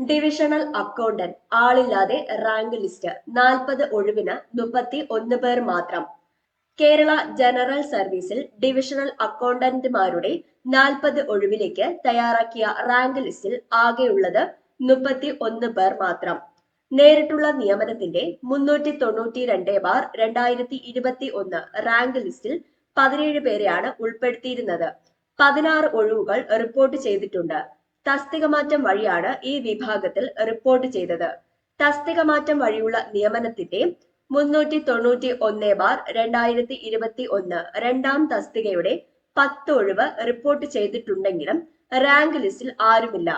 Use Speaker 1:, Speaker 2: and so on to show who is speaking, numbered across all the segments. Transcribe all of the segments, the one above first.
Speaker 1: Divisional accountant ആളില്ലാതെ rank list 40 ഒഴിവിന് 31 പേർ മാത്രം. കേരള ജനറൽ സർവീസിൽ ഡിവിഷണൽ അക്കൗണ്ടന്റുമാരുടെ 40 ഒഴിവിലേക്ക് തയ്യാറാക്കിയ റാങ്ക് ലിസ്റ്റിൽ ആകെയുള്ളത് 31 പേർ മാത്രം. നേരിട്ടുള്ള നിയമനത്തിന്റെ 392/2021 റാങ്ക് ലിസ്റ്റിൽ 17 പേരെയാണ് ഉൾപ്പെടുത്തിയിരുന്നത്. 16 ഒഴിവുകൾ റിപ്പോർട്ട് ചെയ്തിട്ടുണ്ട്. തസ്തിക മാറ്റം വഴിയാണ് ഈ വിഭാഗത്തിൽ റിപ്പോർട്ട് ചെയ്തത്. തസ്തിക മാറ്റം വഴിയുള്ള നിയമനത്തിന്റെ 391/2021 രണ്ടാം തസ്തികയുടെ 10 ഒഴിവ് റിപ്പോർട്ട് ചെയ്തിട്ടുണ്ടെങ്കിലും റാങ്ക് ലിസ്റ്റിൽ ആരുമില്ല.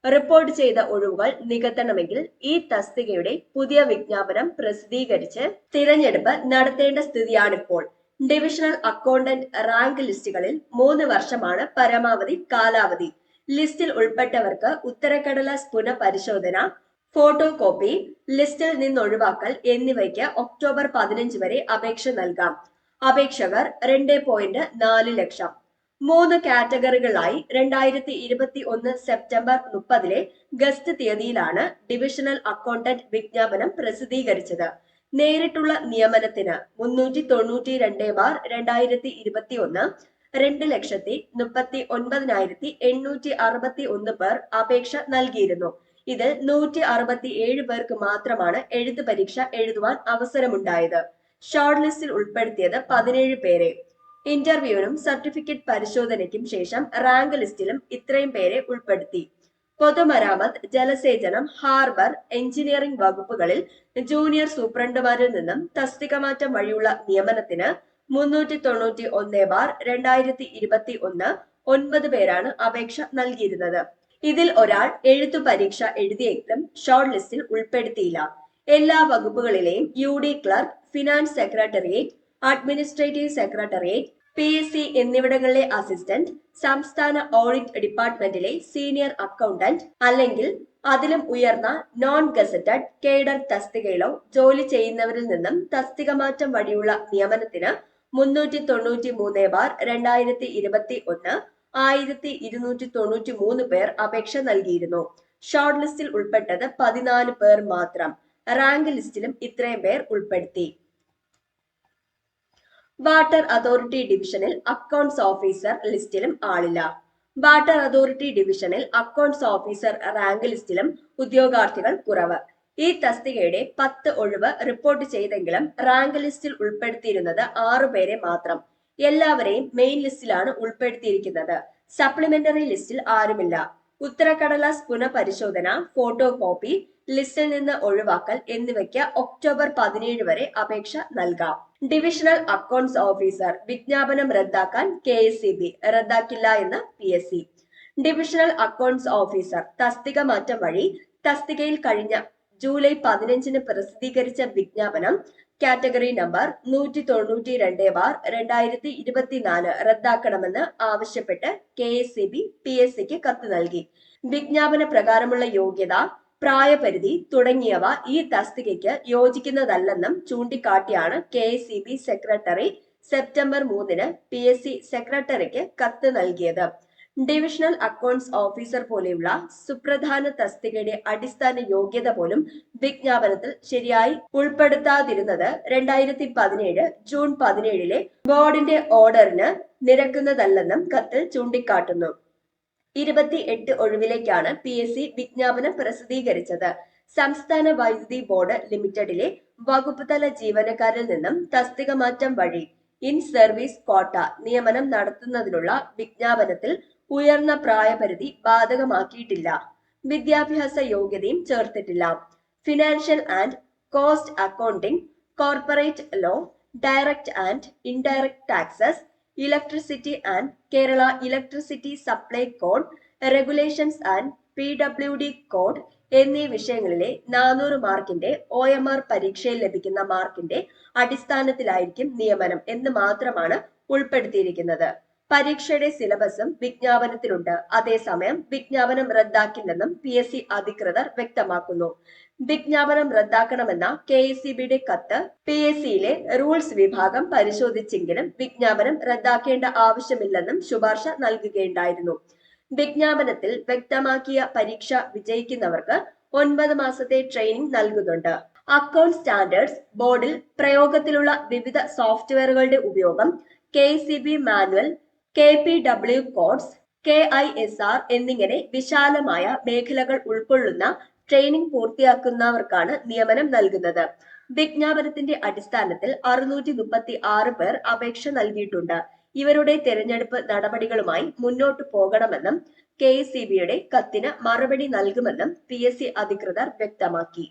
Speaker 1: റിപ്പോർട്ട് ചെയ്ത ഒഴിവുകൾ നികത്തണമെങ്കിൽ ഈ തസ്തികയുടെ പുതിയ വിജ്ഞാപനം പ്രസിദ്ധീകരിച്ച് തിരഞ്ഞെടുപ്പ് നടത്തേണ്ട സ്ഥിതിയാണിപ്പോൾ. ഡിവിഷണൽ അക്കൗണ്ടന്റ് റാങ്ക് ലിസ്റ്റുകളിൽ 3 വർഷമാണ് പരമാവധി കാലാവധി. ലിസ്റ്റിൽ ഉൾപ്പെട്ടവർക്ക് ഉത്തരക്കടലാസ് പുനഃപരിശോധന, ഫോട്ടോ കോപ്പി, ലിസ്റ്റിൽ നിന്നൊഴിവാക്കൽ എന്നിവയ്ക്ക് ഒക്ടോബർ 15 വരെ അപേക്ഷ നൽകാം. അപേക്ഷകർ 2.4 ലക്ഷം. 3 കാറ്റഗറികളായി 2021 സെപ്റ്റംബർ 30 ഗസ്റ്റ് തീയതിയിലാണ് ഡിവിഷണൽ അക്കൗണ്ടന്റ് വിജ്ഞാപനം പ്രസിദ്ധീകരിച്ചത്. നേരിട്ടുള്ള നിയമനത്തിന് 392/2021 2,39,861 പേർ അപേക്ഷ നൽകിയിരുന്നു. ഇതിൽ 167 പേർക്ക് മാത്രമാണ് എഴുത്ത് പരീക്ഷ എഴുതുവാൻ അവസരമുണ്ടായത്. ഷോർട്ട് ലിസ്റ്റിൽ ഉൾപ്പെടുത്തിയത് 17 പേരെ. ഇന്റർവ്യൂവിനും സർട്ടിഫിക്കറ്റ് പരിശോധനയ്ക്കും ശേഷം റാങ്ക് ലിസ്റ്റിലും ഇത്രയും പേരെ ഉൾപ്പെടുത്തി. പൊതുമരാമത്ത്, ജലസേചനം, ഹാർബർ, എഞ്ചിനീയറിംഗ് വകുപ്പുകളിൽ ജൂനിയർ സൂപ്രണ്ടുമാരിൽ നിന്നും തസ്തിക മാറ്റം വഴിയുള്ള നിയമനത്തിന് 391/2021 9 പേരാണ് അപേക്ഷ നൽകിയിരുന്നത്. ഇതിൽ ഒരാൾ എഴുത്തു പരീക്ഷ എഴുതിയെങ്കിലും ഷോർട്ട് ലിസ്റ്റിൽ ഉൾപ്പെടുത്തിയില്ല. എല്ലാ വകുപ്പുകളിലെയും UD clerk, finance secretariat, administrative secretariat, PSC എന്നിവിടങ്ങളിലെ അസിസ്റ്റന്റ്, സംസ്ഥാന ഓഡിറ്റ് ഡിപ്പാർട്ട്മെന്റിലെ സീനിയർ അക്കൗണ്ടന്റ് അല്ലെങ്കിൽ അതിലും ഉയർന്ന നോൺ ഗസറ്റഡ് കേഡർ തസ്തികയിലോ ജോലി ചെയ്യുന്നവരിൽ നിന്നും തസ്തിക മാറ്റം വഴിയുള്ള നിയമനത്തിന് 393/2021 1293 പേർ അപേക്ഷ നൽകിയിരുന്നു. ഷോർട്ട് ലിസ്റ്റിൽ ഉൾപ്പെട്ടത് 14 പേർ മാത്രം. റാങ്ക് ലിസ്റ്റിലും ഇത്രയും പേർ ഉൾപ്പെടുത്തി. വാട്ടർ അതോറിറ്റി ഡിവിഷനിൽ അക്കൗണ്ട്സ് ഓഫീസർ ലിസ്റ്റിലും ആളില്ല. വാട്ടർ അതോറിറ്റി ഡിവിഷനിൽ അക്കൗണ്ട്സ് ഓഫീസർ റാങ്ക് ലിസ്റ്റിലും ഉദ്യോഗാർത്ഥികൾ കുറവ്. ഈ തസ്തികയുടെ 10 ഒഴിവ് റിപ്പോർട്ട് ചെയ്തെങ്കിലും റാങ്ക് ലിസ്റ്റിൽ ഉൾപ്പെടുത്തിയിരുന്നത് 6 പേരെ മാത്രം. എല്ലാവരെയും മെയിൻ ലിസ്റ്റിലാണ് ഉൾപ്പെടുത്തിയിരിക്കുന്നത്. സപ്ലിമെന്ററി ലിസ്റ്റിൽ ആരുമില്ല. ഉത്തരക്കടലാസ് പുനഃപരിശോധന, ഫോട്ടോ കോപ്പി, ലിസ്റ്റിൽ നിന്ന് ഒഴിവാക്കൽ എന്നിവയ്ക്ക് ഒക്ടോബർ 17 വരെ അപേക്ഷ നൽകാം. ഡിവിഷണൽ അക്കൗണ്ട്സ് ഓഫീസർ വിജ്ഞാപനം റദ്ദാക്കാൻ KSEB, റദ്ദാക്കില്ല എന്ന് PSC. ഡിവിഷണൽ അക്കൗണ്ട്സ് ഓഫീസർ തസ്തിക മാറ്റം വഴി തസ്തികയിൽ കഴിഞ്ഞ ജൂലൈ 15 പ്രസിദ്ധീകരിച്ച വിജ്ഞാപനം കാറ്റഗറി നമ്പർ 192/2024 റദ്ദാക്കണമെന്ന് ആവശ്യപ്പെട്ട് KSEB PSCക്ക് കത്ത് നൽകി. വിജ്ഞാപന പ്രകാരമുള്ള യോഗ്യത, പ്രായപരിധി തുടങ്ങിയവ ഈ തസ്തികയ്ക്ക് യോജിക്കുന്നതല്ലെന്നും ചൂണ്ടിക്കാട്ടിയാണ് KSEB സെക്രട്ടറി സെപ്റ്റംബർ 3 PSC സെക്രട്ടറിക്ക് കത്ത് നൽകിയത്. ഡിവിഷണൽ അക്കൗണ്ട്സ് ഓഫീസർ പോലെയുള്ള സുപ്രധാന തസ്തികയുടെ അടിസ്ഥാന യോഗ്യത പോലും വിജ്ഞാപനത്തിൽ ശരിയായി ഉൾപ്പെടുത്താതിരുന്നത് 2017 ജൂൺ 17 ബോർഡിന്റെ ഓർഡറിന് നിരക്കുന്നതല്ലെന്നും കത്തിൽ ചൂണ്ടിക്കാട്ടുന്നു. 28 ഒഴിവിലേക്കാണ് PSC വിജ്ഞാപനം പ്രസിദ്ധീകരിച്ചത്. സംസ്ഥാന വൈദ്യുതി ബോർഡ് ലിമിറ്റഡിലെ വകുപ്പ് തല ജീവനക്കാരിൽ നിന്നും തസ്തിക മാറ്റം വഴി ഇൻ സർവീസ് ക്വാട്ട നിയമനം നടത്തുന്നതിനുള്ള വിജ്ഞാപനത്തിൽ ഉയർന്ന പ്രായപരിധി ബാധകമാക്കിയിട്ടില്ല. വിദ്യാഭ്യാസ യോഗ്യതയും ചേർത്തിട്ടില്ല. Financial and cost accounting, corporate law, direct and indirect taxes, electricity and Kerala electricity supply code, regulations and PWD code എന്നീ വിഷയങ്ങളിലെ 400 മാർക്കിന്റെ OMR പരീക്ഷയിൽ ലഭിക്കുന്ന മാർക്കിന്റെ അടിസ്ഥാനത്തിലായിരിക്കും നിയമനം എന്ന് മാത്രമാണ് ഉൾപ്പെടുത്തിയിരിക്കുന്നത്. പരീക്ഷയുടെ സിലബസും വിജ്ഞാപനത്തിലുണ്ട്. അതേസമയം വിജ്ഞാപനം റദ്ദാക്കില്ലെന്നും PSC അധികൃതർ വ്യക്തമാക്കുന്നു. വിജ്ഞാപനം റദ്ദാക്കണമെന്ന KSEBയുടെ കത്ത് PSCയിലെ റൂൾസ് വിഭാഗം പരിശോധിച്ചെങ്കിലും വിജ്ഞാപനം റദ്ദാക്കേണ്ട ആവശ്യമില്ലെന്നും ശുപാർശ നൽകുകയുണ്ടായിരുന്നു. വിജ്ഞാപനത്തിൽ വ്യക്തമാക്കിയ പരീക്ഷ വിജയിക്കുന്നവർക്ക് 9 മാസത്തെ ട്രെയിനിംഗ് നൽകുന്നുണ്ട്. അക്കൗണ്ട് സ്റ്റാൻഡേർഡ്സ് ബോർഡിൽ പ്രയോഗത്തിലുള്ള വിവിധ സോഫ്റ്റ്വെയറുകളുടെ ഉപയോഗം, KCB manual, KPW codes, KISR എന്നിങ്ങനെ വിശാലമായ മേഖലകൾ ഉൾക്കൊള്ളുന്ന ട്രെയിനിംഗ് പൂർത്തിയാക്കുന്നവർക്കാണ് നിയമനം നൽകുന്നത്. വിജ്ഞാപനത്തിന്റെ അടിസ്ഥാനത്തിൽ 636 പേർ അപേക്ഷ നൽകിയിട്ടുണ്ട്. ഇവരുടെ തെരഞ്ഞെടുപ്പ് നടപടികളുമായി മുന്നോട്ടു പോകണമെന്നും KCBയുടെ കത്തിന് മറുപടി നൽകുമെന്നും PSC അധികൃതർ വ്യക്തമാക്കി.